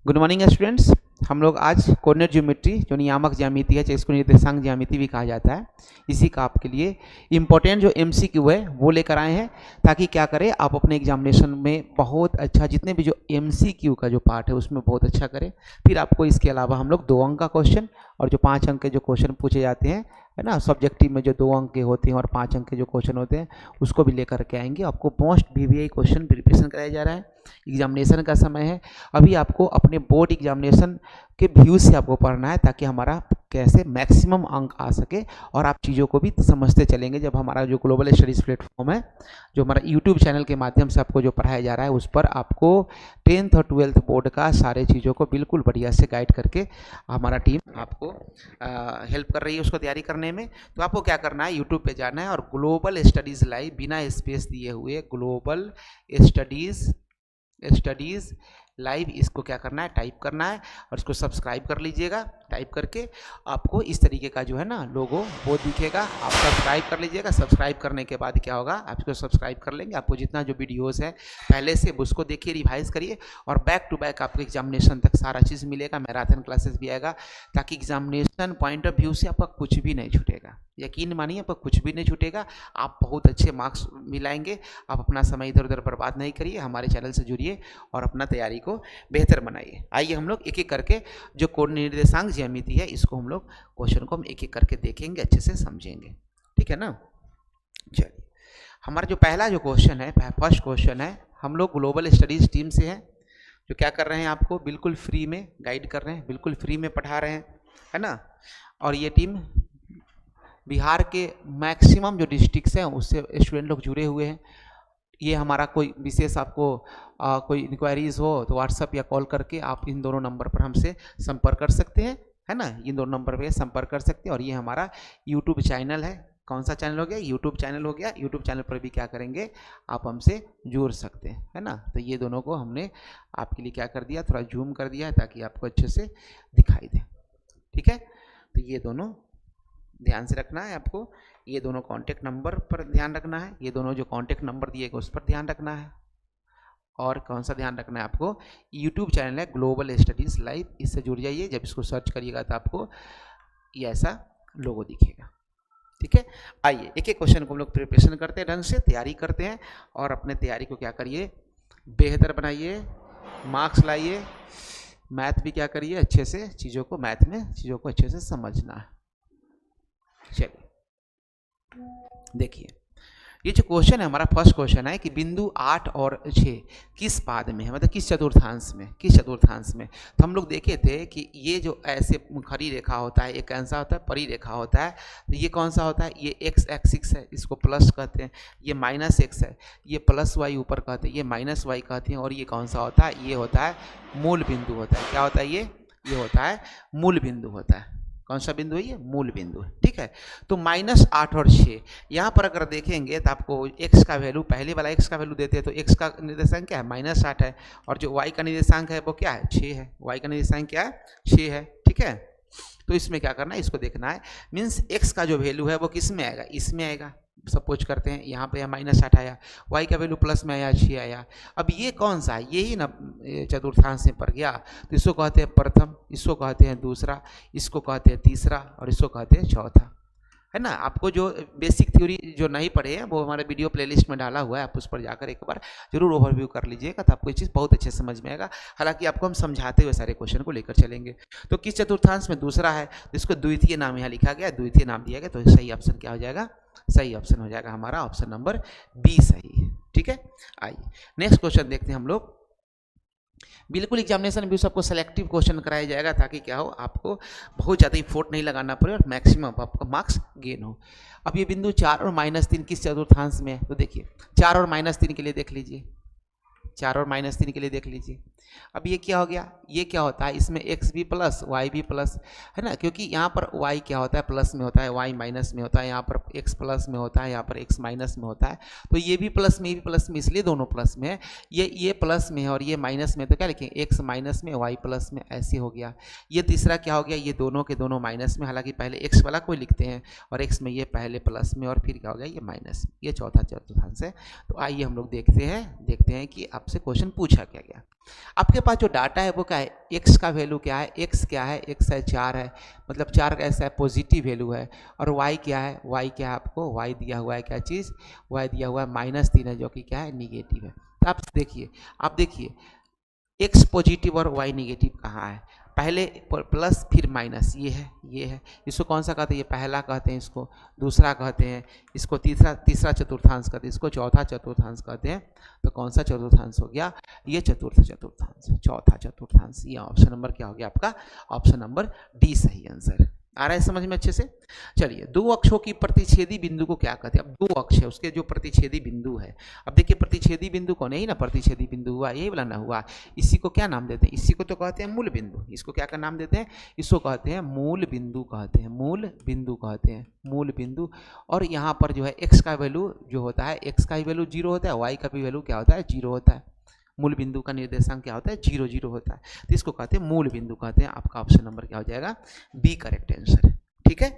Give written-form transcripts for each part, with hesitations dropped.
Good morning students. हम लोग आज कोऑर्डिनेट ज्योमेट्री जो नियामक ज्यामिति है, चाहे इसको निर्देशांक ज्यामिति भी कहा जाता है, इसी का आपके लिए इम्पोर्टेंट जो एमसीक्यू है वो लेकर आए हैं, ताकि क्या करें आप अपने एग्जामिनेशन में बहुत अच्छा, जितने भी जो एमसीक्यू का जो पार्ट है उसमें बहुत अच्छा करें। फिर आपको इसके अलावा हम लोग 2 अंक का क्वेश्चन और जो 5 अंक के जो क्वेश्चन पूछे जाते हैं, है ना, सब्जेक्टिव में जो 2 अंक के होते हैं और 5 अंक के जो क्वेश्चन होते हैं उसको भी लेकर के आएंगे। आपको मोस्ट वीवीआई क्वेश्चन प्रिपरेशन कराया जा रहा है। एग्जामिनेशन का समय है, अभी आपको अपने बोर्ड एग्जामिनेशन के व्यू से आपको पढ़ना है, ताकि हमारा कैसे मैक्सिमम अंक आ सके और आप चीज़ों को भी समझते चलेंगे। जब हमारा जो ग्लोबल स्टडीज़ प्लेटफॉर्म है, जो हमारा यूट्यूब चैनल के माध्यम से आपको जो पढ़ाया जा रहा है, उस पर आपको 10th और 12th बोर्ड का सारे चीज़ों को बिल्कुल बढ़िया से गाइड करके हमारा टीम आपको हेल्प कर रही है उसको तैयारी करने में। तो आपको क्या करना है, यूट्यूब पे जाना है और ग्लोबल स्टडीज़ लाइव बिना स्पेस दिए हुए ग्लोबल स्टडीज़ लाइव, इसको क्या करना है, टाइप करना है और इसको सब्सक्राइब कर लीजिएगा। टाइप करके आपको इस तरीके का जो है ना लोगो वो दिखेगा, आप सब्सक्राइब कर लीजिएगा। सब्सक्राइब करने के बाद क्या होगा, आप इसको सब्सक्राइब कर लेंगे, आपको जितना जो वीडियोस है पहले से उसको देखिए, रिवाइज करिए और बैक टू बैक आपको एग्जामिनेशन तक सारा चीज़ मिलेगा। मैराथन क्लासेस भी आएगा, ताकि एग्जामिनेशन पॉइंट ऑफ व्यू से आपका कुछ भी नहीं छूटेगा। यकीन मानिए, आपका कुछ भी नहीं छूटेगा, आप बहुत अच्छे मार्क्स मिलाएंगे। आप अपना समय इधर उधर बर्बाद नहीं करिए, हमारे चैनल से जुड़िए और अपना तैयारी को बेहतर बनाइए। आइए हम लोग एक एक करके जो कोऑर्डिनेट निर्देशांक ज्यामिति है, इसको हम लोग क्वेश्चन को हम एक एक करके देखेंगे, अच्छे से समझेंगे, ठीक है ना। चलिए, हमारा जो पहला जो क्वेश्चन है, फर्स्ट क्वेश्चन है, हम लोग ग्लोबल स्टडीज टीम से हैं, जो क्या कर रहे हैं, आपको बिल्कुल फ्री में गाइड कर रहे हैं, बिल्कुल फ्री में पढ़ा रहे हैं, है ना। और ये टीम बिहार के मैक्सिमम जो डिस्ट्रिक्ट्स हैं उससे स्टूडेंट लोग जुड़े हुए हैं। ये हमारा कोई विशेष आपको कोई इंक्वायरीज हो तो व्हाट्सअप या कॉल करके आप इन दोनों नंबर पर हमसे संपर्क कर सकते हैं, है ना। इन दोनों नंबर पे संपर्क कर सकते हैं। और ये हमारा यूट्यूब चैनल है, कौन सा चैनल हो गया, यूट्यूब चैनल हो गया। यूट्यूब चैनल पर भी क्या करेंगे, आप हमसे जुड़ सकते हैं, है ना। तो ये दोनों को हमने आपके लिए क्या कर दिया, थोड़ा जूम कर दिया है ताकि आपको अच्छे से दिखाई दे, ठीक है। तो ये दोनों ध्यान से रखना है आपको, ये दोनों कांटेक्ट नंबर पर ध्यान रखना है, ये दोनों जो कांटेक्ट नंबर दिए गए उस पर ध्यान रखना है। और कौन सा ध्यान रखना है आपको, यूट्यूब चैनल है ग्लोबल स्टडीज़ लाइव, इससे जुड़ जाइए। जब इसको सर्च करिएगा तो आपको ये ऐसा लोगो दिखेगा, ठीक है। आइए एक एक क्वेश्चन को हम लोग प्रिपरेशन करते हैं, ढंग से तैयारी करते हैं और अपने तैयारी को क्या करिए, बेहतर बनाइए, मार्क्स लाइए। मैथ भी क्या करिए, अच्छे से चीज़ों को, मैथ में चीज़ों को अच्छे से समझना है। चलिए देखिए, ये जो क्वेश्चन है हमारा फर्स्ट क्वेश्चन है कि बिंदु 8 और 6 किस पाद में है, मतलब किस चतुर्थांश में, किस चतुर्थांश में। तो हम लोग देखे थे कि ये जो ऐसे खड़ी रेखा होता है, एक कैसा होता है, परी रेखा होता है। तो ये कौन सा होता है, ये एक्स एक्सिस है, इसको प्लस कहते हैं। ये माइनस एक्स है, ये प्लस वाई ऊपर कहते हैं, ये माइनस वाई कहते हैं। और ये कौन सा होता है, ये होता है मूल बिंदु होता है। क्या होता है ये होता है मूल बिंदु होता है। कौन सा बिंदु है, ये मूल बिंदु है, ठीक है। तो -8 और 6 यहाँ पर अगर देखेंगे तो आपको x का वैल्यू, पहले वाला x का वैल्यू देते हैं तो x का निर्देशांक क्या है, -8 है। और जो y का निर्देशांक है वो क्या है, 6 है। y का निर्देशांक क्या है, 6 है, ठीक है। तो इसमें क्या करना है, इसको देखना है, मीन्स x का जो वैल्यू है वो किस में आएगा, इसमें आएगा। सपोज करते हैं यहाँ पे -8 आया, y का वैल्यू प्लस में आया, 6 आया। अब ये कौन सा है, यही ना चतुर्थांश में पड़ गया। तो इसको कहते हैं प्रथम, इसको कहते हैं दूसरा, इसको कहते हैं तीसरा और इसको कहते हैं चौथा, है ना। आपको जो बेसिक थ्योरी जो नहीं पढ़े हैं वो हमारे वीडियो प्लेलिस्ट में डाला हुआ है, आप उस पर जाकर एक बार जरूर ओवरव्यू कर लीजिएगा, तो आपको ये चीज़ बहुत अच्छे समझ में आएगा। हालांकि आपको हम समझाते हुए सारे क्वेश्चन को लेकर चलेंगे। तो किस चतुर्थांश में, दूसरा है, तो इसको द्वितीय नाम यहाँ लिखा गया, द्वितीय नाम दिया गया। तो सही ऑप्शन क्या हो जाएगा, सही ऑप्शन हो जाएगा हमारा ऑप्शन नंबर बी सही है, ठीक है। आइए नेक्स्ट क्वेश्चन देखते हैं हम लोग। बिल्कुल एग्जामिनेशन भी सबको सेलेक्टिव क्वेश्चन कराया जाएगा, ताकि क्या हो, आपको बहुत ज़्यादा इफोर्ट नहीं लगाना पड़े और मैक्सिमम आपका मार्क्स गेन हो। अब ये बिंदु 4 और -3 किस चतुर्थांश में है, तो देखिए 4 और -3 के लिए देख लीजिए, 4 और -3 के लिए देख लीजिए। अब ये क्या हो गया, ये क्या होता है, इसमें x भी प्लस y भी प्लस, है ना। क्योंकि यहाँ पर y क्या होता है, प्लस में होता है, y माइनस में होता है, यहाँ पर x प्लस में होता है, यहाँ पर x माइनस में होता है। तो ये भी प्लस में, ये भी प्लस में, इसलिए दोनों प्लस में है। ये प्लस में है और ये माइनस में, तो क्या लिखेंगे, x माइनस में y प्लस में, ऐसे हो गया। ये तीसरा क्या हो गया, ये दोनों के दोनों माइनस में, हालांकि पहले x वाला को लिखते हैं और x में ये पहले प्लस में और फिर क्या हो गया, ये माइनस। ये चौथा चतुर्थांश है। तो आइए हम लोग देखते हैं कि आपसे क्वेश्चन पूछा क्या गया। आपके पास जो डाटा है वो क्या है, एक्स का वैल्यू क्या है, एक्स क्या है, एक्स है 4 है, मतलब 4 कैसा है, पॉजिटिव वैल्यू है। और वाई क्या है, वाई क्या है आपको, वाई दिया हुआ है क्या चीज़, वाई दिया हुआ है -3 है, जो कि क्या है, निगेटिव है। तो आप देखिए एक्स पॉजिटिव और वाई निगेटिव कहाँ है, पहले प्लस फिर माइनस, ये है। इसको कौन सा कहते हैं, ये पहला कहते हैं, इसको दूसरा कहते हैं, इसको तीसरा चतुर्थांश कहते हैं, इसको चौथा चतुर्थांश कहते हैं। तो कौन सा चतुर्थांश हो गया, ये चतुर्थांश, चौथा चतुर्थांश। ये ऑप्शन नंबर क्या हो गया आपका, ऑप्शन नंबर डी सही आंसर। आ रहा है समझ में अच्छे से। चलिए, दो अक्षों की प्रतिच्छेदी बिंदु को क्या कहते हैं। अब दो अक्ष है, उसके जो प्रतिच्छेदी बिंदु है, अब देखिए प्रतिच्छेदी बिंदु कौन है, यही ना प्रतिच्छेदी बिंदु हुआ, यही वाला ना हुआ। इसी को क्या नाम देते हैं, इसी को तो कहते हैं मूल बिंदु। इसको क्या का नाम देते हैं, इसको कहते हैं मूल बिंदु कहते हैं, मूल बिंदु कहते हैं, मूल बिंदु। और यहाँ पर जो है एक्स का वैल्यू जो होता है, एक्स का वैल्यू 0 होता है, वाई का भी वैल्यू क्या होता है, 0 होता है। मूल बिंदु का निर्देशांक क्या होता है, 0 0 होता है। तो इसको कहते हैं मूल बिंदु कहते हैं। आपका ऑप्शन नंबर क्या हो जाएगा, बी करेक्ट आंसर। ठीक है,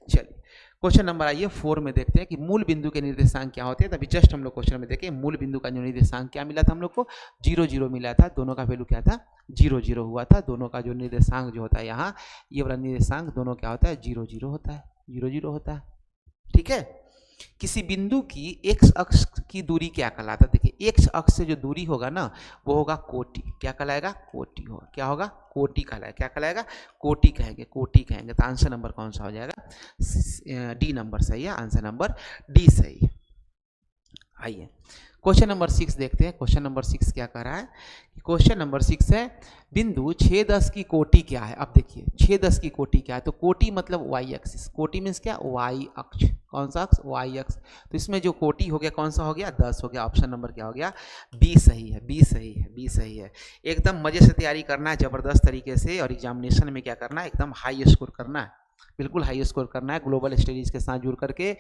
चलिए क्वेश्चन नंबर आइए 4 में देखते हैं कि मूल बिंदु के निर्देशांक क्या होते हैं। तभी जस्ट हम लोग क्वेश्चन में देखें मूल बिंदु का जो निर्देशांक क्या मिला था हम लोग को, 0 0 मिला था, दोनों का वैल्यू क्या था, 0 0 हुआ था। दोनों का जो निर्देशांक जो होता है यहाँ, ये वाला निर्देशांक दोनों क्या होता है, 0 0 होता है, 0 0 होता है। ठीक है, किसी बिंदु की एक्स अक्ष की दूरी क्या कहलाता है, देखिए एक्स अक्ष से जो दूरी होगा ना, वो होगा कोटि। क्या कहलाएगा, कोटि होगा, क्या होगा, कोटि कहलाएगा। क्या कहलाएगा, कोटि कहेंगे, कोटि कहेंगे। तो आंसर नंबर कौन सा हो जाएगा, डी नंबर सही है, आंसर नंबर डी सही है। आइए क्वेश्चन नंबर 6 देखते हैं। क्वेश्चन नंबर 6 क्या कह रहा है, क्वेश्चन नंबर 6 है बिंदु 6 10 की कोटि क्या है। अब देखिए 6 10 की कोटि क्या है, तो कोटि मतलब वाई एक्सिस, कोटि मीन्स क्या, वाई अक्ष। कौन सा अक्ष, वाई अक्ष। तो इसमें जो कोटि हो गया कौन सा हो गया, 10 हो गया। ऑप्शन नंबर क्या हो गया, बी सही है, बी सही है, बी सही है। एकदम मजे से तैयारी करना है, जबरदस्त तरीके से, और एग्जामिनेशन में क्या करना है, एकदम हाई स्कोर करना है, बिल्कुल हाई स्कोर करना है ग्लोबल स्टडीज के साथ जुड़ करके।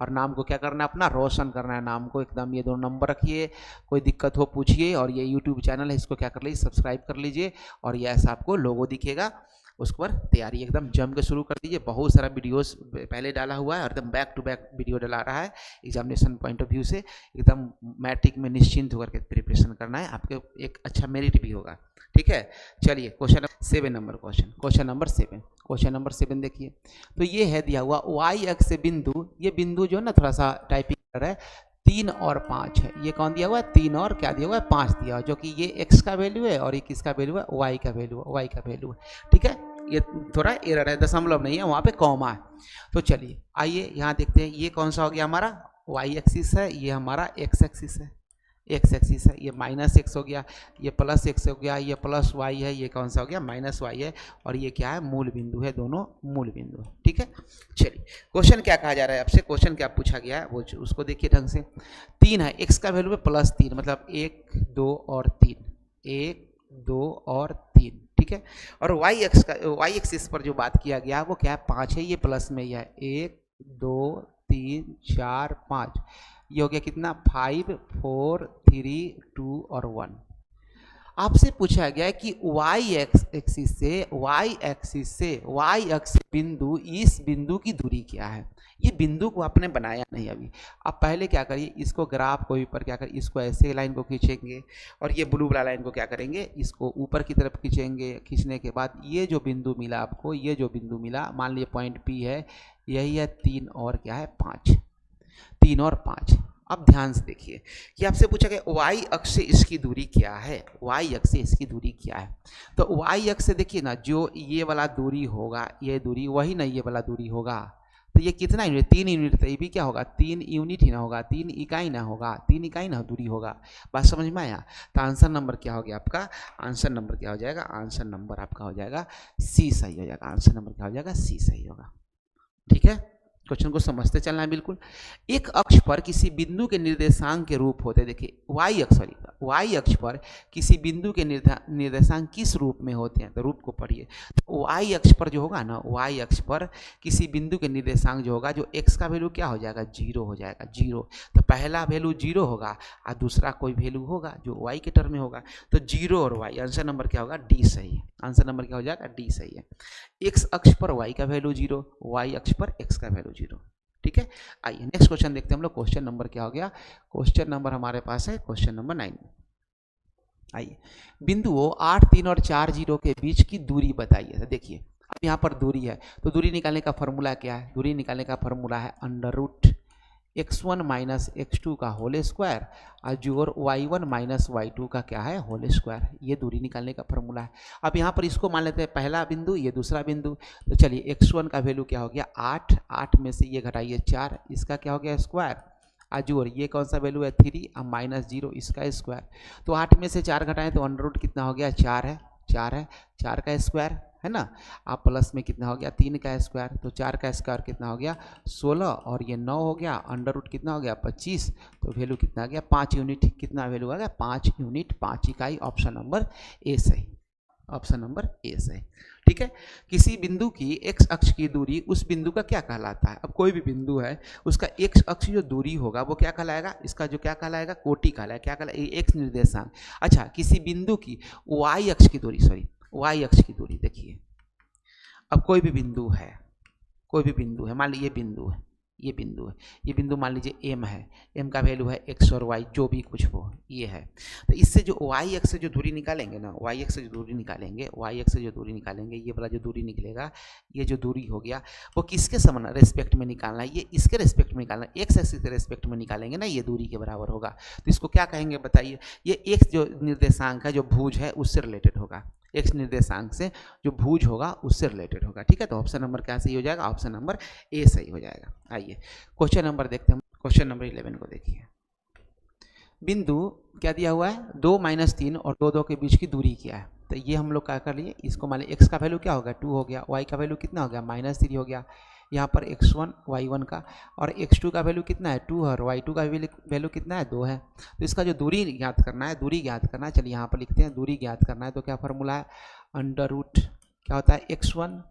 और नाम को क्या करना है, अपना रोशन करना है, नाम को एकदम ये 2 नंबर रखिए। कोई दिक्कत हो पूछिए, और ये यूट्यूब चैनल है, इसको क्या कर लीजिए, सब्सक्राइब कर लीजिए। और ये ऐसा आपको लोगो दिखेगा, उस पर तैयारी एकदम जम के शुरू कर दीजिए। बहुत सारा वीडियोस पहले डाला हुआ है, और एकदम बैक टू बैक वीडियो डला रहा है एग्जामिनेशन पॉइंट ऑफ व्यू से। एकदम मैट्रिक में निश्चिंत होकर के प्रिपरेशन करना है, आपके एक अच्छा मेरिट भी होगा। ठीक है, चलिए क्वेश्चन 7 नंबर क्वेश्चन नंबर 7 देखिए। तो ये है दिया हुआ वाई एक्स से बिंदु, ये बिंदु जो है ना थोड़ा सा टाइपिंग है, 3 और 5 है। ये कौन दिया हुआ है, 3 और क्या दिया हुआ है, 5 दिया हुआ है, जो कि ये एक्स का वैल्यू है और ये किसका वैल्यू है, वाई का वैल्यू है, वाई का वैल्यू है। ठीक है, ये थोड़ा एरर है, दशमलव नहीं है, वहाँ पे कॉमा है। तो चलिए आइए यहाँ देखते हैं, ये कौन सा हो गया हमारा, वाई एक्सिस है, ये हमारा एक्स एक्सिस है, एक्स एक्सिस है। ये -x हो गया, ये +x हो गया, ये +y है, ये कौन सा हो गया, -y है। और ये क्या है, मूल बिंदु है, दोनों मूल बिंदु है। ठीक है, चलिए क्वेश्चन क्या कहा जा रहा है आपसे, क्वेश्चन क्या पूछा गया है वो उसको देखिए ढंग से। 3 है, x का वैल्यू है +3, मतलब 1 2 और 3, 1 2 और 3। ठीक है, और y एक्सिस पर जो बात किया गया वो क्या है, 5 है, ये प्लस में ही है, 1 2 3 4 5। ये हो गया कितना, 5 4 3 2 और 1। आपसे पूछा गया है कि y एक्सिस से y अक्ष बिंदु, इस बिंदु की दूरी क्या है। ये बिंदु को आपने बनाया नहीं अभी। आप पहले क्या करिए, इसको ग्राफ कोई पर क्या करिए, इसको ऐसे लाइन को खींचेंगे, और ये ब्लू वाला लाइन को क्या करेंगे, इसको ऊपर की तरफ खींचेंगे। खींचने के बाद ये जो बिंदु मिला आपको, ये जो बिंदु मिला, मान लीजिए पॉइंट P है, यही है 3 और क्या है 5, 3 और 5। अब ध्यान से देखिए कि आपसे पूछा गया y अक्ष से इसकी दूरी क्या है, y अक्ष से इसकी दूरी क्या है। तो y अक्ष से देखिए ना, जो ये वाला दूरी होगा, ये दूरी वही ना ये वाला दूरी होगा। तो ये कितना यूनिट, 3 यूनिट, तो ये भी क्या होगा, 3 यूनिट ही ना होगा, 3 इकाई ना होगा, 3 इकाई ना दूरी होगा। बात समझ में आया। तो आंसर नंबर क्या हो गया आपका, आंसर नंबर क्या हो जाएगा, आंसर नंबर आपका हो जाएगा सी सही हो जाएगा। आंसर नंबर क्या हो जाएगा, सी सही होगा। ठीक है, क्वेश्चन को समझते चलना है बिल्कुल। एक अक्ष पर किसी बिंदु के निर्देशांक के रूप होते, देखिए y अक्ष पर किसी बिंदु के निर्देशांक किस रूप में होते हैं, तो रूप को पढ़िए। तो y अक्ष पर जो होगा ना, y अक्ष पर किसी बिंदु के निर्देशांक जो होगा, जो x का वैल्यू क्या हो जाएगा, 0 हो जाएगा, 0। तो पहला वैल्यू 0 होगा और दूसरा कोई वैल्यू होगा जो y के टर्म में होगा। तो 0 और y, आंसर नंबर क्या होगा, डी सही है। आंसर नंबर क्या हो जाएगा, डी सही है। x अक्ष पर y का वैल्यू 0, y अक्ष पर x का वैल्यू 0। ठीक है, आइए नेक्स्ट क्वेश्चन देखते हैं हम लोग। क्वेश्चन नंबर क्या हो गया, क्वेश्चन नंबर हमारे पास है क्वेश्चन नंबर 9। आइए, बिंदुओं 8, 3 और 4, 0 के बीच की दूरी बताइए। तो देखिए अब यहाँ पर दूरी है, तो दूरी निकालने का फॉर्मूला क्या है? दूरी निकालने का फॉर्मूला है under root x1 minus x2 का होल स्क्वायर और जोड़ y1 माइनस y2 का क्या है? Whole square. ये दूरी निकालने का फॉर्मूला है। अब यहाँ पर इसको मान लेते हैं पहला बिंदु, ये दूसरा बिंदु। तो चलिए x1 का वैल्यू क्या हो गया? 8, 8 में से ये घटाइए 4, इसका क्या हो गया? स्क्वायर। जोड़ ये कौन सा वैल्यू है? 3 और माइनस 0 इसका स्क्वायर। तो 8 में से 4 घटाएं तो अंडर रूट कितना हो गया? 4 है, 4 है, 4 का स्क्वायर है ना। आप प्लस में कितना हो गया? 3 का स्क्वायर। तो 4 का स्क्वायर कितना हो गया? 16 और ये 9 हो गया। अंडर रूट कितना हो गया? 25। तो वैल्यू कितना आ गया? 5 यूनिट। कितना वैल्यू आ गया? 5 यूनिट, 5 इकाई। ऑप्शन नंबर ए सही, ऑप्शन नंबर ए सही। ठीक है, किसी बिंदु की एक्स अक्ष की दूरी उस बिंदु का क्या कहलाता है? अब कोई भी बिंदु है, उसका एक्स अक्ष जो दूरी होगा वो क्या कहलाएगा? इसका जो क्या कहलाएगा? कोटि कहलाएगा। क्या कहलाएगा? एक्स निर्देशांक। अच्छा, किसी बिंदु की वाई अक्ष की दूरी, सॉरी वाई अक्ष की दूरी, देखिए अब कोई भी बिंदु है, कोई भी बिंदु है, मान लीजिए बिंदु है, ये बिंदु है, ये बिंदु मान लीजिए एम है, एम का वैल्यू है एक्स और वाई जो भी कुछ हो, ये है। तो इससे जो वाई एक्स से जो दूरी निकालेंगे ना, वाई एक्स से जो दूरी निकालेंगे, वाई एक्स से जो दूरी निकालेंगे, ये वाला जो दूरी निकलेगा, ये जो दूरी हो गया वो किसके समान रेस्पेक्ट में निकालना है? ये इसके रेस्पेक्ट में निकालना है, एक्स एक्सिस के रेस्पेक्ट में निकालेंगे ना, ये दूरी के बराबर होगा। तो इसको क्या कहेंगे बताइए? ये एक्स जो निर्देशांक है, जो भुज है, उससे रिलेटेड होगा। एक्स निर्देशांक से जो भुज होगा उससे रिलेटेड होगा। ठीक है, तो ऑप्शन नंबर क्या सही हो जाएगा? ऑप्शन नंबर ए सही हो जाएगा। आइए क्वेश्चन नंबर देखते हैं, क्वेश्चन नंबर 11 को देखिए। बिंदु क्या दिया हुआ है? 2, -3 और 2, 2 के बीच की दूरी क्या है? तो ये हम लोग क्या कर लिए, इसको मान लिया एक्स का वैल्यू क्या हो गया? 2 हो गया, वाई का वैल्यू कितना हो गया? -3 हो गया। यहाँ पर x1 y1 का और x2 का वैल्यू कितना है? 2 है, और y2 का वैल्यू कितना है? 2 है। तो इसका जो दूरी ज्ञात करना है, दूरी ज्ञात करना है, चलिए यहाँ पर लिखते हैं दूरी ज्ञात करना है। तो क्या फॉर्मूला है? अंडर रूट क्या होता है? x1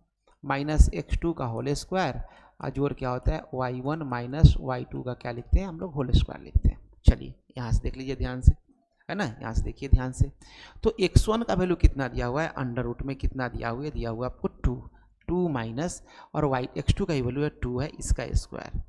माइनस x2 का होल स्क्वायर और जोड़ क्या होता है? y1 माइनस y2 का क्या लिखते हैं हम लोग? होल स्क्वायर लिखते हैं। चलिए यहाँ से देख लीजिए ध्यान से, है ना, यहाँ से देखिए ध्यान से। तो x1 का वैल्यू कितना दिया हुआ है? अंडर रूट में कितना दिया हुआ है? दिया हुआ आपको 2 माइनस, और x2 का वैल्यू है 2 है, इसका स्क्वायर।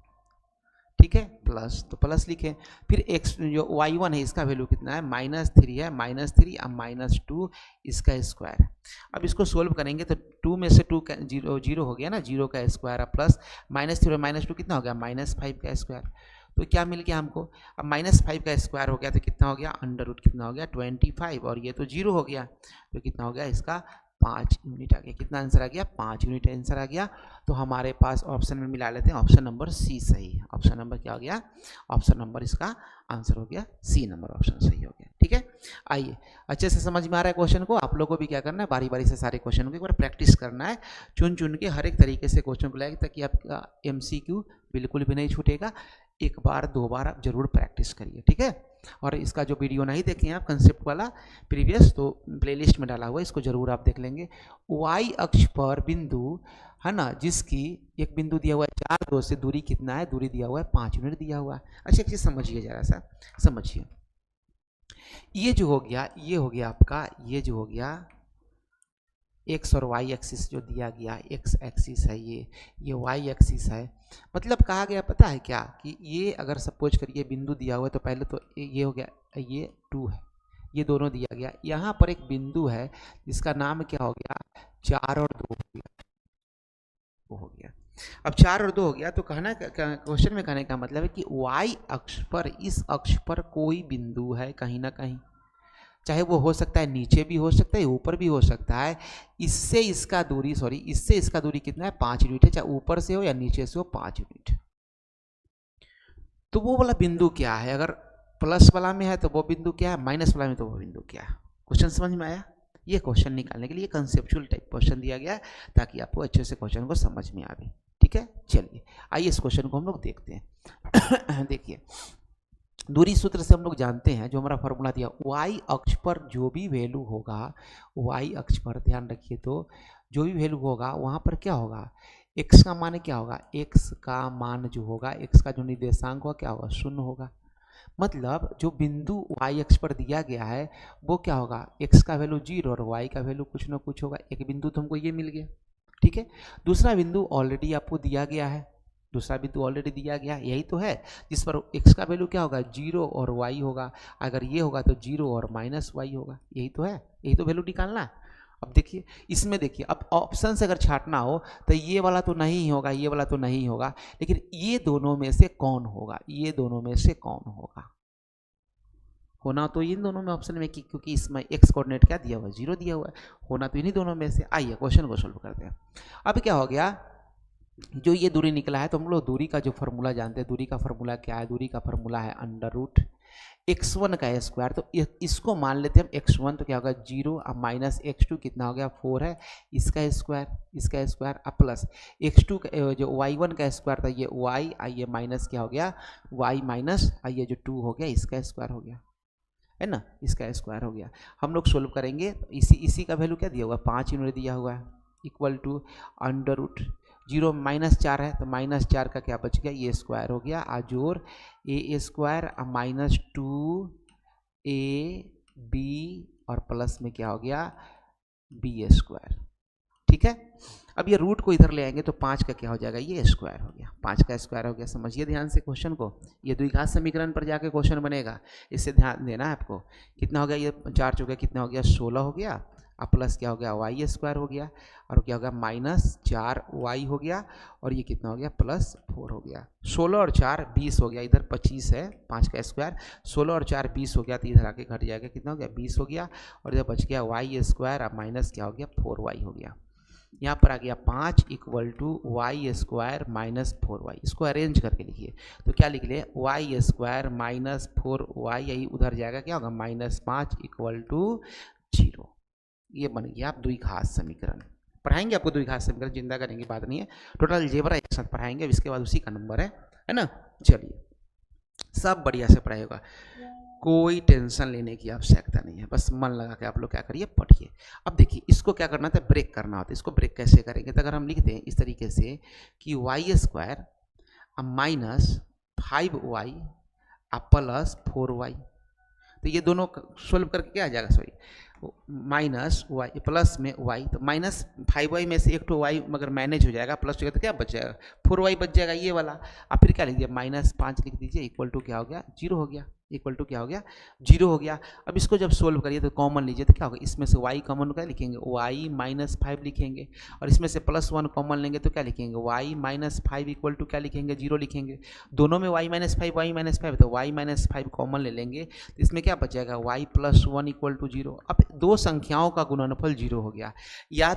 ठीक है, प्लस, तो प्लस लिखें। फिर x जो y1 है इसका वैल्यू कितना है? -3 है, -3 और -2 इसका स्क्वायर। अब इसको सोल्व करेंगे तो 2 में से 2 जीरो हो गया ना, 0 का स्क्वायर, प्लस -3 और -2 कितना हो गया? -5 का स्क्वायर। तो क्या मिल गया हमको? अब -5 का स्क्वायर हो गया तो कितना हो गया? अंडर रूट कितना हो गया? 25, और ये तो 0 हो गया तो कितना हो गया? इसका 5 यूनिट आ गया। कितना आंसर आ गया? 5 यूनिट आंसर आ गया। तो हमारे पास ऑप्शन में मिला लेते हैं, ऑप्शन नंबर सी सही है। ऑप्शन नंबर क्या हो गया? ऑप्शन नंबर इसका आंसर हो गया सी नंबर, ऑप्शन सही हो गया। ठीक है, आइए अच्छे से समझ में आ रहा है क्वेश्चन को? आप लोगों को भी क्या करना है? बारी बारी से सारे क्वेश्चन को एक बार प्रैक्टिस करना है, चुन चुन के हर एक तरीके से क्वेश्चन को लाएगा, ताकि आपका MCQ बिल्कुल भी नहीं छूटेगा। एक बार 2 बार आप जरूर प्रैक्टिस करिए। ठीक है, और इसका जो वीडियो नहीं देखे हैं आप कंसेप्ट वाला प्रीवियस, तो प्लेलिस्ट में डाला हुआ है, इसको जरूर आप देख लेंगे। वाई अक्ष पर बिंदु है ना, जिसकी एक बिंदु दिया हुआ है 4, 2 से दूरी कितना है? दूरी दिया हुआ है 5 यूनिट दिया हुआ है। अच्छा एक चीज समझिए, जरा सा समझिए, ये जो हो गया, ये हो गया आपका, ये जो हो गया एक्स और वाई एक्सिस जो दिया गया, एक्स एक्सिस है ये वाई एक्सिस है। मतलब कहा गया पता है क्या, कि ये अगर सपोज करिए बिंदु दिया हुआ है, तो पहले तो ये हो गया, ये 2 है, ये दोनों दिया गया। यहाँ पर एक बिंदु है जिसका नाम क्या हो गया? 4 और 2 हो गया, वो हो गया। अब 4 और 2 हो गया, तो कहना क्वेश्चन में कहने का मतलब है कि वाई अक्ष पर, इस अक्ष पर कोई बिंदु है कहीं ना कहीं, चाहे वो हो सकता है नीचे भी हो सकता है, ऊपर भी हो सकता है। इससे इसका दूरी, सॉरी इससे इसका दूरी कितना है? 5 यूनिट है, चाहे ऊपर से हो या नीचे से हो, 5 यूनिट। तो वो वाला बिंदु क्या है? अगर प्लस वाला में है तो वो बिंदु क्या है? माइनस वाला में तो वो बिंदु क्या है? क्वेश्चन समझ में आया? ये क्वेश्चन निकालने के लिए कंसेप्चुअल टाइप क्वेश्चन दिया गया है, ताकि आपको अच्छे से क्वेश्चन को समझ में आवे। ठीक है, चलिए आइए इस क्वेश्चन को हम लोग देखते हैं। देखिए, दूरी सूत्र से हम लोग जानते हैं, जो हमारा फॉर्मूला दिया, y अक्ष पर जो भी वैल्यू होगा, y अक्ष पर ध्यान रखिए, तो जो भी वैल्यू होगा वहाँ पर क्या होगा? x का मान क्या होगा? x का मान जो होगा, x का जो निर्देशांक होगा क्या होगा? 0 होगा। मतलब जो बिंदु y अक्ष पर दिया गया है वो क्या होगा? x का वैल्यू 0 और y का वैल्यू कुछ ना कुछ होगा। एक बिंदु तो हमको ये मिल गया। ठीक है, दूसरा बिंदु ऑलरेडी आपको दिया गया है, दूसरा बिंदु ऑलरेडी दिया गया, यही तो है जिस पर x का वैल्यू क्या होगा 0 और y होगा, अगर ये होगा तो 0 और माइनस y होगा, यही तो है, यही तो वैल्यू निकालना। अब देखिए इसमें, देखिए अब ऑप्शन से अगर छांटना हो तो ये वाला तो नहीं होगा, ये वाला तो नहीं होगा, लेकिन ये दोनों में से कौन होगा, ये दोनों में से कौन होगा, होना तो इन दोनों में ऑप्शन में, क्योंकि इसमें x कोऑर्डिनेट क्या दिया हुआ है 0 दिया हुआ है, होना तो इन्हीं दोनों में से। आइए क्वेश्चन को सोल्व करते हैं। अब क्या हो गया, जो ये दूरी निकला है तो हम लोग दूरी का जो फॉर्मूला जानते हैं, दूरी का फॉर्मूला क्या है, दूरी का फॉर्मूला है अंडर रूट x1 का स्क्वायर, तो इसको मान लेते हैं हम x1, तो क्या होगा 0 अब माइनस x2 कितना हो गया 4 है, इसका स्क्वायर अब प्लस x2 का जो y1 का स्क्वायर था ये y, आइए माइनस क्या हो गया y माइनस, आइए जो 2 हो गया इसका स्क्वायर हो गया, है ना, इसका स्क्वायर हो गया। हम लोग सोल्व करेंगे तो इसी का वैल्यू क्या दिया हुआ है 5 इन्होंने दिया हुआ है, equal to under root 0 minus 4 है तो माइनस 4 का क्या बच गया, ये स्क्वायर हो गया, आजोर ए स्क्वायर माइनस 2ab और प्लस में क्या हो गया बी स्क्वायर, ठीक है। अब ये रूट को इधर ले आएंगे तो 5 का क्या हो जाएगा, ये स्क्वायर हो गया, 5 का स्क्वायर हो गया। समझिए ध्यान से क्वेश्चन को, ये द्विघात समीकरण पर जाके क्वेश्चन बनेगा, इससे ध्यान देना है आपको। कितना हो गया, ये 4 चौके कितना हो गया 16 हो गया, अब प्लस क्या हो गया वाई स्क्वायर हो गया, और क्या हो गया माइनस 4y हो गया, और ये कितना हो गया प्लस 4 हो गया। 16 और 4 20 हो गया, इधर 25 है 5 का स्क्वायर, 16 और 4 20 हो गया, तो इधर आके घट जाएगा, कितना हो गया 20 हो गया, और इधर बच गया वाई स्क्वायर, अब माइनस क्या हो गया 4y हो गया। यहाँ पर आ गया 5 equal to Y square minus 4y, इसको अरेंज करके लिखिए तो क्या लिख ले वाई स्क्वायर माइनस 4y, यही उधर जाएगा क्या होगा माइनस 5 इक्वल टू 0। ये बन गया आप द्विघात समीकरण। पढ़ाएंगे आपको द्विघात समीकरण, चिंता करने की बात नहीं है, टोटल अलजेब्रा एक साथ पढ़ाएंगे, इसके बाद उसी का नंबर है ना। चलिए सब बढ़िया से पढ़ाएगा, कोई टेंशन लेने की आवश्यकता नहीं है, बस मन लगा के आप लोग क्या करिए पढ़िए। अब देखिए इसको क्या करना था, ब्रेक करना होता है, इसको ब्रेक कैसे करेंगे, तो अगर हम लिख दें इस तरीके से कि Y square minus 5y plus 4y, तो ये दोनों सोल्व करके क्या आ जाएगा, सॉरी माइनस वाई प्लस में वाई, तो माइनस 5y में से एक तो वाई मगर मैनेज हो जाएगा, प्लस हो गया तो क्या बच जाएगा 4y बच जाएगा ये वाला, अब फिर क्या लिख दिया माइनस 5 लिख दीजिए, इक्वल टू क्या हो गया 0 हो गया, इक्वल टू क्या हो गया 0 हो गया। अब इसको जब सोल्व करिए तो कॉमन लीजिए तो क्या होगा, इसमें से y कॉमन क्या लिखेंगे y माइनस 5 लिखेंगे, और इसमें से प्लस 1 कॉमन लेंगे तो क्या लिखेंगे y माइनस 5 इक्वल टू क्या लिखेंगे 0 लिखेंगे। दोनों में y माइनस 5 तो y माइनस 5 कॉमन ले लेंगे तो इसमें क्या बच जाएगा y प्लस 1 इक्वल टू 0। अब दो संख्याओं का गुणनफल 0 हो गया, या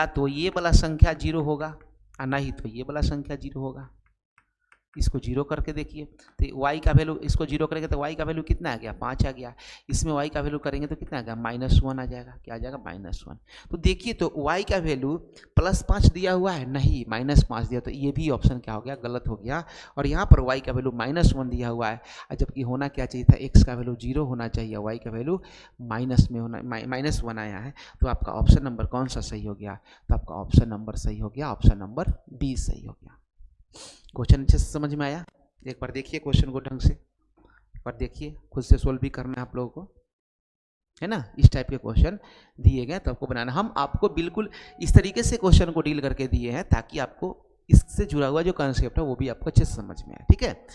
तो ये वाला संख्या 0 होगा और नहीं तो ये वाला संख्या 0 होगा। इसको 0 करके देखिए तो y का वैल्यू, इसको 0 करेंगे तो y का वैल्यू कितना आ गया 5 आ गया, इसमें y का वैल्यू करेंगे तो कितना आ गया -1 आ जाएगा, क्या आ जाएगा -1। तो देखिए तो y का वैल्यू +5 दिया हुआ है, नहीं -5 दिया, तो ये भी ऑप्शन क्या हो गया गलत हो गया, और यहाँ पर y का वैल्यू -1 दिया हुआ है, जबकि होना क्या चाहिए था x का वैल्यू 0 होना चाहिए, y का वैल्यू माइनस में होना, -1 आया है, तो आपका ऑप्शन नंबर कौन सा सही हो गया, तो आपका ऑप्शन नंबर सही हो गया, ऑप्शन नंबर बी सही हो गया। क्वेश्चन अच्छे से समझ में आया, एक बार देखिए क्वेश्चन को ढंग से, एक बार देखिए, खुद से सोल्व भी करना है आप लोगों को, है ना। इस टाइप के क्वेश्चन दिए गए तो आपको बनाना, हम आपको बिल्कुल इस तरीके से क्वेश्चन को डील करके दिए हैं ताकि आपको इससे जुड़ा हुआ जो कंसेप्ट है वो भी आपको अच्छे से समझ में आए, ठीक है।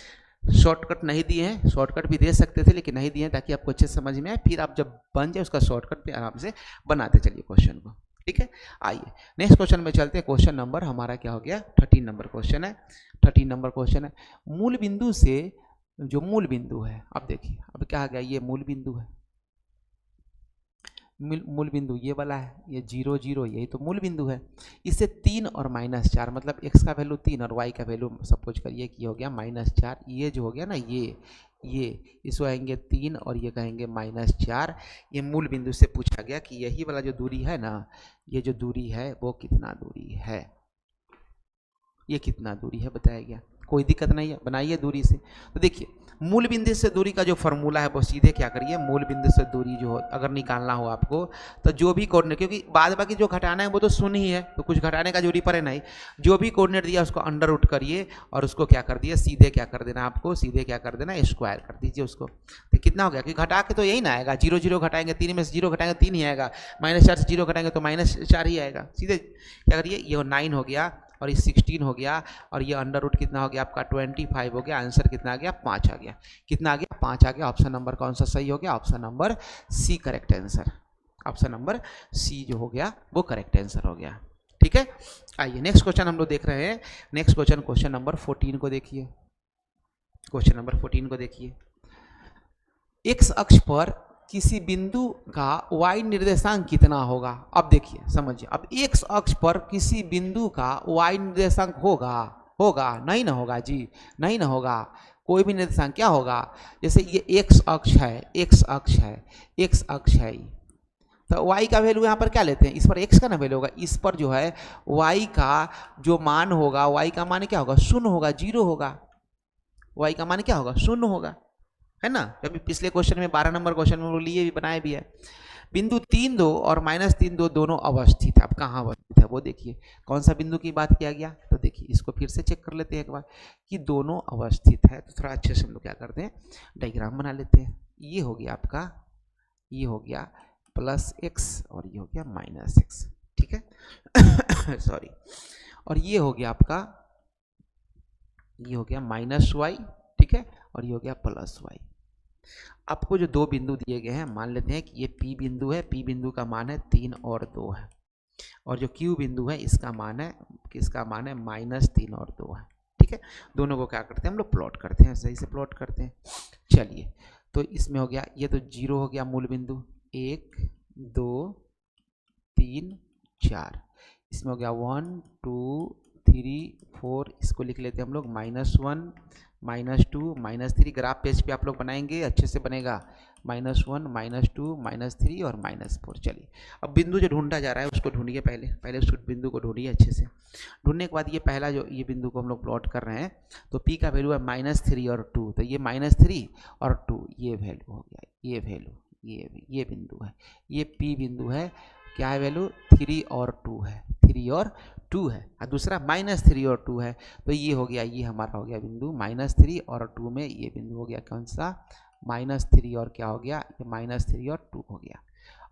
शॉर्टकट नहीं दिए हैं, शॉर्टकट भी दे सकते थे लेकिन नहीं दिए हैं ताकि आपको अच्छे से समझ में आए, फिर आप जब बन जाए उसका शॉर्टकट भी आराम से बनाते चलिए क्वेश्चन को, ठीक है। आइए नेक्स्ट क्वेश्चन में चलते हैं, क्वेश्चन नंबर हमारा क्या हो गया 13 नंबर क्वेश्चन है, 13 नंबर क्वेश्चन है। मूल बिंदु से जो मूल बिंदु है, अब देखिए अब क्या आ गया, ये मूल बिंदु है, मूल बिंदु ये वाला है, ये 0 0 यही तो मूल बिंदु है। इससे 3 और -4 मतलब x का वैल्यू 3 और y का वैल्यू सपोज करिए कि हो गया -4, ये जो हो गया ना ये इसको कहेंगे 3 और ये कहेंगे -4। ये मूल बिंदु से पूछा गया कि यही वाला जो दूरी है ना, ये जो दूरी है वो कितना दूरी है, ये कितना दूरी है बताया गया, कोई दिक्कत नहीं है, बनाइए दूरी से। तो देखिए मूल बिंदु से दूरी का जो फॉर्मूला है वो सीधे क्या करिए, मूल बिंदु से दूरी जो अगर निकालना हो आपको तो जो भी कोऑर्डिनेट, क्योंकि बाद बाकी जो घटाना है वो तो शून्य ही है, तो कुछ घटाने का जरूरी पड़े नहीं, जो भी कोऑर्डिनेट दिया उसको अंडर रूट करिए और उसको क्या कर दिए सीधे क्या कर देना, आपको सीधे क्या कर देना स्क्वायर कर दीजिए उसको, तो कितना हो गया, क्योंकि घटा के तो यही ना आएगा, 0 0 घटाएंगे 3 में से 0 घटाएंगे 3 ही आएगा, -4 से 0 घटाएंगे तो -4 ही आएगा, सीधे क्या करिए, ये 9 हो गया और ये 16 हो गया, और ये अंडर रूट कितना हो गया आपका 25 हो गया। आंसर कितना आ गया 5 आ गया। कितना आ गया 5 आ गया। ऑप्शन नंबर कौन सा सही हो गया? Option number C correct answer. Option number C जो हो गया वो करेक्ट आंसर हो गया। ठीक है, आइए नेक्स्ट क्वेश्चन हम लोग देख रहे हैं। नेक्स्ट क्वेश्चन, क्वेश्चन नंबर 14 को देखिए। क्वेश्चन नंबर 14 को देखिए। एक्स अक्ष पर किसी बिंदु का y निर्देशांक कितना होगा? अब देखिए समझिए, अब एक्स अक्ष पर किसी बिंदु का y निर्देशांक होगा नहीं ना होगा जी, नहीं ना होगा। कोई भी निर्देशांक क्या होगा? जैसे ये एक्स अक्ष है, एक्स अक्ष है, एक्स अक्ष है, तो y का वैल्यू यहाँ पर क्या लेते हैं? इस पर x का ना वैल्यू होगा, इस पर जो है y का जो मान होगा, y का मान क्या होगा? 0 होगा, 0 होगा। y का मान क्या होगा? 0 होगा, है ना। अभी पिछले क्वेश्चन में 12 नंबर क्वेश्चन में वो लिए भी बनाए भी है। बिंदु 3 2 और -3 2 दोनों अवस्थित है। अब कहाँ अवस्थित है वो देखिए, कौन सा बिंदु की बात किया गया? तो देखिए इसको फिर से चेक कर लेते हैं एक बार कि दोनों अवस्थित है। तो थोड़ा अच्छे से हम लोग क्या करते हैं, डायग्राम बना लेते हैं। ये हो गया आपका, ये हो गया +x और ये हो गया -x, ठीक है सॉरी। और ये हो गया आपका, ये हो गया -y, ठीक है, और ये हो गया +y। आपको जो दो बिंदु दिए गए हैं, मान लेते हैं कि ये P बिंदु है, P बिंदु का मान है 3 और 2 है, और जो Q बिंदु है इसका मान है, किसका मान है? -3 और 2 है, ठीक है। दोनों को क्या करते हैं हम लोग? प्लॉट करते हैं, सही से प्लॉट करते हैं। चलिए, तो इसमें हो गया, ये तो 0 हो गया मूल बिंदु, 1 2 3 4। इसमें हो गया 1 2 3 4, इसको लिख लेते हैं हम लोग -1 -2 -3। ग्राफ पेज पे आप लोग बनाएंगे, अच्छे से बनेगा, -1 -2 -3 और -4। चलिए, अब बिंदु जो ढूंढा जा रहा है उसको ढूंढिए, पहले उस बिंदु को ढूंढिए अच्छे से। ढूंढने के बाद ये पहला जो ये बिंदु को हम लोग प्लॉट कर रहे हैं, तो P का वैल्यू है -3 और 2, तो ये -3 और 2 ये वैल्यू हो गया, ये वैल्यू, ये बिंदु है, ये P बिंदु है, क्या है वैल्यू? 3 और 2 है, 3 और 2 है, और दूसरा -3 और 2 है, तो ये हो गया, ये हमारा हो गया बिंदु -3 और 2 में ये बिंदु हो गया कौन सा? -3 और क्या हो गया? ये -3 और 2 हो गया।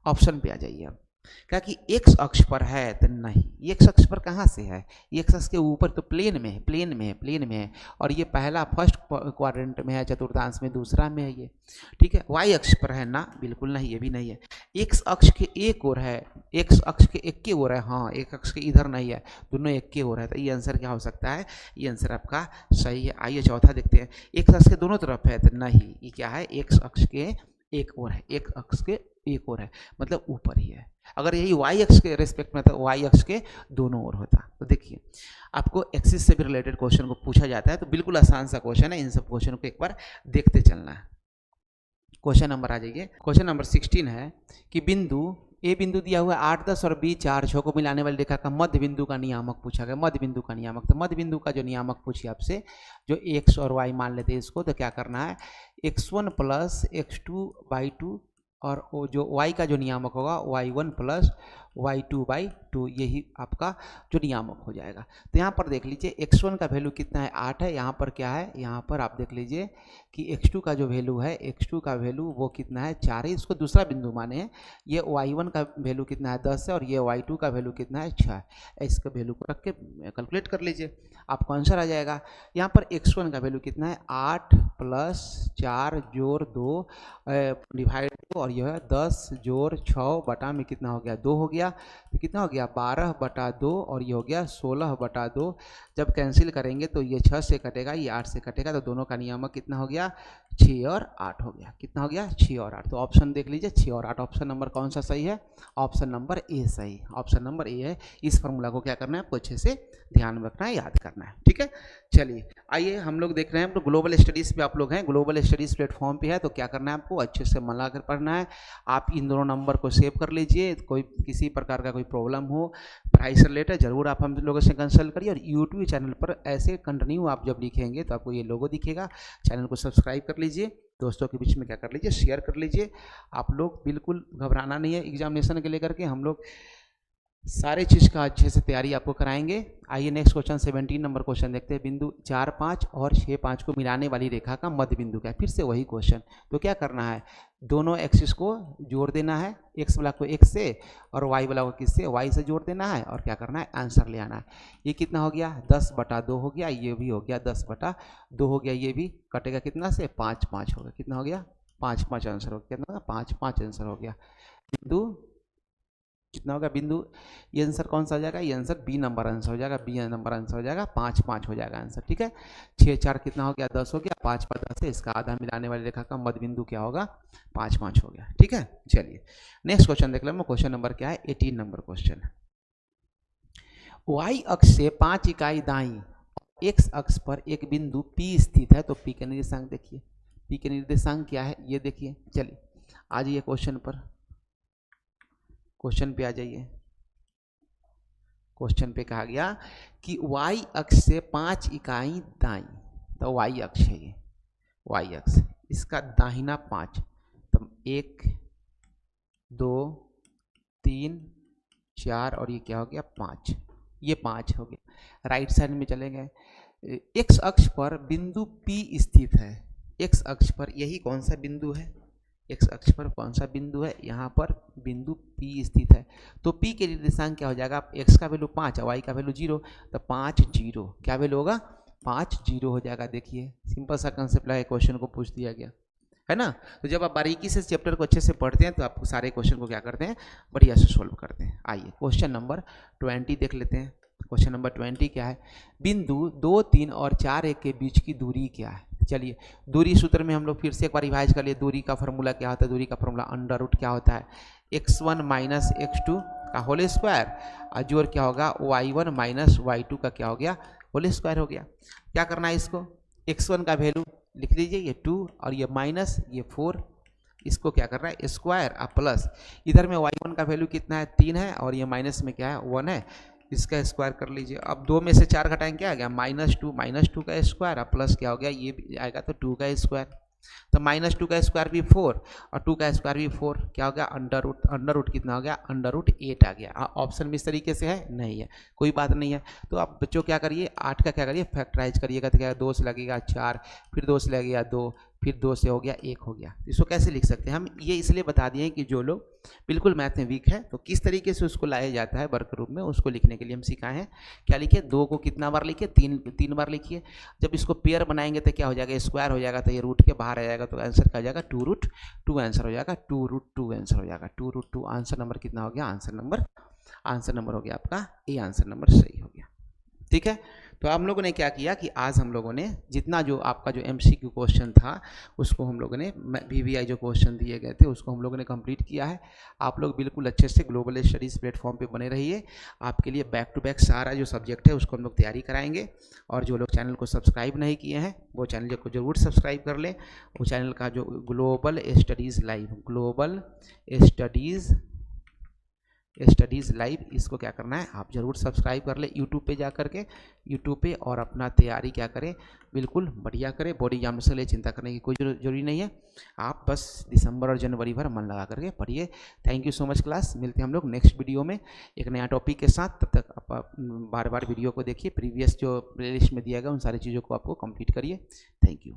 ऑप्शन पे आ जाइए। अब क्या कि एक्स अक्ष पर है? तो नहीं, एक्स अक्ष पर कहाँ से है? एक्स अक्ष के ऊपर तो प्लेन में है, प्लेन में है, प्लेन में है, और ये पहला फर्स्ट क्वाड्रेंट में है, चतुर्थांश में दूसरा में है ये, ठीक है। वाई अक्ष पर है ना? बिल्कुल नहीं, ये भी नहीं है। एक्स अक्ष के एक ओर है, एक्स अक्ष के एक के ओर है, हाँ, एक अक्ष के इधर नहीं है, दोनों एक के ओर है, तो ये आंसर क्या हो सकता है? ये आंसर आपका सही है। आइए चौथा देखते हैं। एक्स अक्ष के दोनों तरफ है? तो नहीं, ये क्या है? एक्स अक्ष के एक ओर है, एक अक्ष के एक ओर है, मतलब ऊपर ही है। अगर यही वाई अक्ष के रेस्पेक्ट में था, वाई अक्ष के दोनों ओर होता। तो देखिए, आपको एक्सिस से भी रिलेटेड क्वेश्चन को पूछा जाता है, तो बिल्कुल आसान सा क्वेश्चन है, इन सब क्वेश्चन को एक बार देखते चलना है। क्वेश्चन नंबर आ जाइए। क्वेश्चन नंबर 16 है कि बिंदु ए बिंदु दिया हुआ 8 10 और B 4 6 को मिलाने वाली रेखा का मध्य बिंदु का नियामक पूछा गया। मध्य बिंदु का नियामक, तो मध्य बिंदु का जो नियामक पूछिए आपसे, जो x और y मान लेते हैं इसको, तो क्या करना है? x1 + x2/2, और वो जो y का जो नियामक होगा y1 + y2/2, यही आपका जो नियामक हो जाएगा। तो यहाँ पर देख लीजिए x1 का वैल्यू कितना है? 8 है। यहाँ पर क्या है? यहाँ पर आप देख लीजिए कि x2 का जो वैल्यू है, x2 का वैल्यू वो कितना है? 4 है, इसको दूसरा बिंदु माने हैं। ये y1 का वैल्यू कितना है? 10 है, और ये y2 का वैल्यू कितना है? 6 है। इसका वैल्यू को रख के कैलकुलेट कर लीजिए, आपको आंसर आ जाएगा। यहाँ पर x1 का वैल्यू कितना है? 8 + 4 + 2 डिवाइड, और यह है 10 + 6 बटा में कितना हो गया? 2 हो गया। तो कितना हो गया? 12/2, और ये हो गया 16/2। जब कैंसिल करेंगे तो ये 6 से कटेगा, ये 8 से कटेगा, तो दोनों का नियामक कितना हो गया? 6 और 8 हो गया। कितना हो गया? 6 और 8। तो ऑप्शन देख लीजिए, 6 और 8। ऑप्शन नंबर कौन सा सही है? ऑप्शन नंबर ए सही, ऑप्शन नंबर ए है। इस फॉर्मूला को क्या करना है आपको? अच्छे से ध्यान में रखना है, याद करना है, ठीक है। चलिए, आइए हम लोग देख रहे हैं, हम लोग ग्लोबल स्टडीज़ पे आप लोग हैं, ग्लोबल स्टडीज़ प्लेटफॉर्म पे है, तो क्या करना है आपको? अच्छे से मन लगाकर पढ़ना है। आप इन दोनों नंबर को सेव कर लीजिए। कोई किसी प्रकार का कोई प्रॉब्लम हो पढ़ाई से रिलेटेड, जरूर आप हम लोगों से कंसल्ट करिए। और यूट्यूब चैनल पर ऐसे कंटिन्यू आप जब लिखेंगे तो आपको ये लोगो दिखेगा। चैनल को सब्सक्राइब कर लीजिए, दोस्तों के बीच में क्या कर लीजिए? शेयर कर लीजिए। आप लोग बिल्कुल घबराना नहीं है एग्जामिनेशन के लेकर के। हम लोग सारे चीज़ का अच्छे से तैयारी आपको कराएंगे। आइए नेक्स्ट क्वेश्चन 17 नंबर क्वेश्चन देखते हैं। बिंदु 4, 5 और 6, 5 को मिलाने वाली रेखा का मध्य बिंदु क्या है। फिर से वही क्वेश्चन। तो क्या करना है, दोनों एक्सिस को जोड़ देना है, एक्स वाला को x से और y वाला को किससे, y से जोड़ देना है, और क्या करना है, आंसर ले आना है। ये कितना हो गया, 10/2 हो गया, ये भी हो गया 10/2 हो गया, ये भी कटेगा कितना से, 5, 5 हो गया, कितना हो गया, 5, 5 आंसर हो गया, कितना 5, 5 आंसर हो गया। बिंदु कितना होगा, बिंदु ये आंसर कौन सा हो जाएगा, ये आंसर बी नंबर आंसर हो जाएगा, बी नंबर आंसर हो जाएगा, 5, 5 हो जाएगा आंसर। ठीक है, 6, 4 कितना हो गया, 10 हो गया, 5 पर 10 है, इसका आधा मिलाने वाली रेखा का मध्य बिंदु क्या होगा, 5, 5 हो गया। ठीक है, चलिए नेक्स्ट क्वेश्चन देख लें। क्वेश्चन नंबर क्या है, 18 नंबर क्वेश्चन। y अक्ष से 5 इकाई दाईं, x अक्ष पर एक बिंदु P स्थित है। तो P के निर्देशांक देखिए, P के निर्देशांक क्या है ये देखिए। चलिए आ जाइए क्वेश्चन पर, क्वेश्चन पे आ जाइए। क्वेश्चन पे कहा गया कि y अक्ष से 5 इकाई दाईं, तो y अक्ष है ये, y अक्ष, इसका दाहिना 5, तो 1, 2, 3, 4 और ये क्या हो गया 5, ये 5 हो गया। राइट साइड में चले गए, x अक्ष पर बिंदु P स्थित है। x अक्ष पर यही कौन सा बिंदु है, x अक्ष पर कौन सा बिंदु है, यहाँ पर बिंदु P स्थित है। तो P के निर्देशांक क्या हो जाएगा, x का वैल्यू 5 और y का वैल्यू 0, तो 5, 0 क्या वैल्यू होगा, 5, 0 हो जाएगा। देखिए सिंपल सा कंसेप्ट लगा, क्वेश्चन को पूछ दिया गया है ना। तो जब आप बारीकी से चैप्टर को अच्छे से पढ़ते हैं तो आप सारे क्वेश्चन को क्या करते हैं, बढ़िया से सोल्व करते हैं। आइए क्वेश्चन नंबर 20 देख लेते हैं। क्वेश्चन नंबर 20 क्या है, बिंदु 2, 3 और 4, 1 के बीच की दूरी क्या है। चलिए दूरी सूत्र में हम लोग फिर से एक बार रिवाइज कर लिए। दूरी का फॉर्मूला क्या होता है, दूरी का फॉर्मूला अंडर रूट क्या होता है, x1 माइनस x2 का होल स्क्वायर, और जोड़ क्या होगा y1 माइनस y2 का क्या हो गया, होल स्क्वायर हो गया। क्या करना है, इसको x1 का वैल्यू लिख लीजिए, ये 2 और ये माइनस ये 4, इसको क्या कर रहा है स्क्वायर और प्लस, इधर में y1 का वैल्यू कितना है 3 है, और ये माइनस में क्या है 1 है, इसका स्क्वायर कर लीजिए। अब 2 में से 4 घटाएंगे क्या आ गया, -2 का स्क्वायर और प्लस क्या हो गया, ये भी आएगा तो 2 का स्क्वायर, तो -2 का स्क्वायर भी 4 और 2 का स्क्वायर भी 4, क्या हो गया अंडर रूट कितना हो गया, अंडर रूट 8 आ गया। ऑप्शन में इस तरीके से है नहीं है, कोई बात नहीं है। तो आप बच्चों क्या करिए, 8 का क्या करिए फैक्टराइज करिएगा, तो क्या 2 से लगेगा 4, फिर 2 से लगेगा 2, फिर 2 से हो गया 1 हो गया। इसको कैसे लिख सकते हैं हम, ये इसलिए बता दिए कि जो लोग बिल्कुल मैथ में वीक है तो किस तरीके से उसको लाया जाता है वर्क रूप में, उसको लिखने के लिए हम सिखाए हैं। क्या लिखे, 2 को कितना बार लिखिए, 3 बार लिखिए। जब इसको पेयर बनाएंगे तो क्या हो जाएगा, स्क्वायर हो जाएगा, तो ये रूट के बाहर आ जाएगा, तो आंसर क्या हो जाएगा 2√2 आंसर हो जाएगा, 2√2 आंसर हो जाएगा, 2√2 आंसर नंबर कितना हो गया, आंसर नंबर हो गया आपका ए, आंसर नंबर सही हो गया। ठीक है, तो हम लोगों ने क्या किया कि आज हम लोगों ने जितना जो आपका जो MCQ क्वेश्चन था उसको हम लोगों ने VVI जो क्वेश्चन दिए गए थे उसको हम लोगों ने कंप्लीट किया है। आप लोग बिल्कुल अच्छे से ग्लोबल स्टडीज़ प्लेटफॉर्म पे बने रहिए, आपके लिए बैक टू बैक सारा जो सब्जेक्ट है उसको हम लोग तैयारी कराएंगे। और जो लोग चैनल को सब्सक्राइब नहीं किए हैं वो चैनल को जरूर सब्सक्राइब कर लें। वो चैनल का जो ग्लोबल स्टडीज़ लाइव, इसको क्या करना है आप जरूर सब्सक्राइब कर ले यूट्यूब पे जा करके, यूट्यूब पे, और अपना तैयारी क्या करें बिल्कुल बढ़िया करें। बोर्ड एग्जाम से लिए चिंता करने की कोई जरूरी नहीं है, आप बस दिसंबर और जनवरी भर मन लगा करके पढ़िए। Thank you so much class, मिलते हैं हम लोग नेक्स्ट वीडियो में एक नया टॉपिक के साथ। तब तक आप बार बार वीडियो को देखिए, प्रीवियस जो प्लेलिस्ट में दिया गया उन सारी चीज़ों को आपको कंप्लीट करिए। Thank you.